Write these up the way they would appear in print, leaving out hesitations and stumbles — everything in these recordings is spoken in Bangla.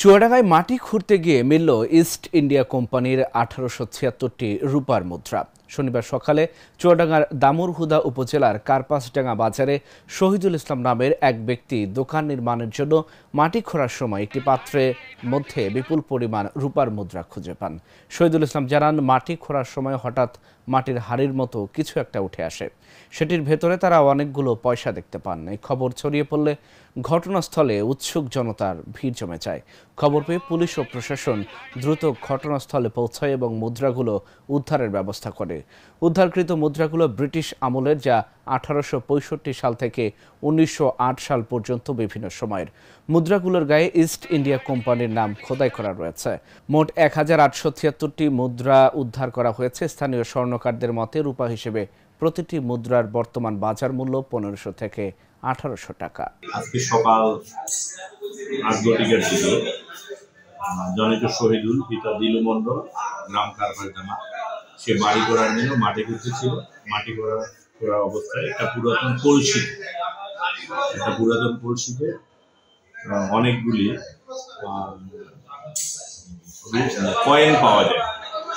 চুয়াডাঙ্গায় মাটি খুঁড়তে গিয়ে মিলল ইস্ট ইন্ডিয়া কোম্পানির 1876টি রূপার মুদ্রা। শনিবার সকালে চুয়াডাঙ্গার দামুড়হুদা উপজেলার কার্পাসডাঙ্গা বাজারে শহীদুল ইসলাম নামের এক ব্যক্তি দোকান নির্মাণের জন্য মাটি খোঁড়ার সময় একটি পাত্রের মধ্যে বিপুল পরিমাণ রূপার মুদ্রা খুঁজে পান। শহীদুল ইসলাম জানান, মাটি খোঁড়ার সময় হঠাৎ মাটির হাড়ির মতো কিছু একটা উঠে আসে। সেটির ভেতরে তারা অনেকগুলো পয়সা দেখতে পান। এই খবর ছড়িয়ে পড়লে ঘটনাস্থলে উৎসুক জনতার ভিড় জমে যায়। খবর পেয়ে পুলিশ ও প্রশাসন দ্রুত ঘটনাস্থলে পৌঁছায় এবং মুদ্রাগুলো উদ্ধারের ব্যবস্থা করে। উদ্ধারকৃত মুদ্রাগুলো ব্রিটিশ আমলের, যা 1865 সাল থেকে 1908 সাল পর্যন্ত বিভিন্ন সময়ের। মুদ্রাগুলোর গায়ে ইস্ট ইন্ডিয়া কোম্পানির নাম খোদাই করা রয়েছে। মোট 1876টি মুদ্রা উদ্ধার করা হয়েছে। স্থানীয় স্বর্ণকারদের মতে রূপা হিসেবে প্রতিটি মুদ্রার বর্তমান বাজার মূল্য 1500 থেকে 1800 টাকা। আজকে সকাল 8:00টার দিকে জনৈক শহীদুল পিতা দিলু মণ্ডল, গ্রাম কারপাসডাঙ্গা, সে বাড়ি করার জন্য মাটি খুঁড়তেছিল। মাটি করা অবস্থায় একটা পুরাতন কলসিতে অনেকগুলি কয়েন পাওয়া যায়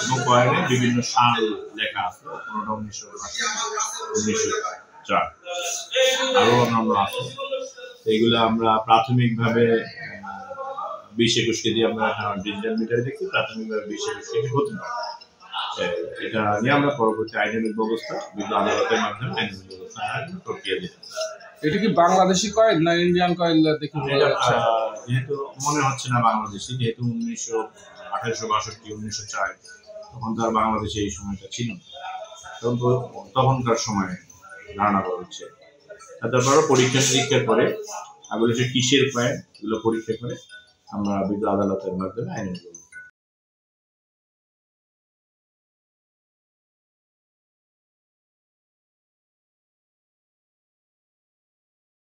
এবং কয়েনে বিভিন্ন সাল লেখা আছে। কোনোটা 1904, আরো অন্যান্য আছে। এগুলো আমরা প্রাথমিকভাবে 20-21 কেজি আমরা ডিজিটাল মিটারে দেখি। প্রাথমিকভাবে 20-21 কেজি হতে পারে। এটা নিয়ে আমরা পরবর্তী আইনানুগ ব্যবস্থা আদালতের মাধ্যমে আইনানুগ ব্যবস্থা প্রক্রিয়া দিতে। এটা কি বাংলাদেশি কয়েন না ইন্ডিয়ান কয়েন দেখে বোঝা যাচ্ছে? যেহেতু মনে হচ্ছে না বাংলাদেশি, যেহেতু 1862, 1904 তখন তো আর বাংলাদেশে এই সময়টা ছিল না, তখনকার সময়ে ধারণা করা হচ্ছে। তারপরে পরীক্ষা নিরীক্ষার পরে এগুলো কিসের কয়েন, এগুলো পরীক্ষা করে আমরা বিজ্ঞ আদালতের মাধ্যমে আইনের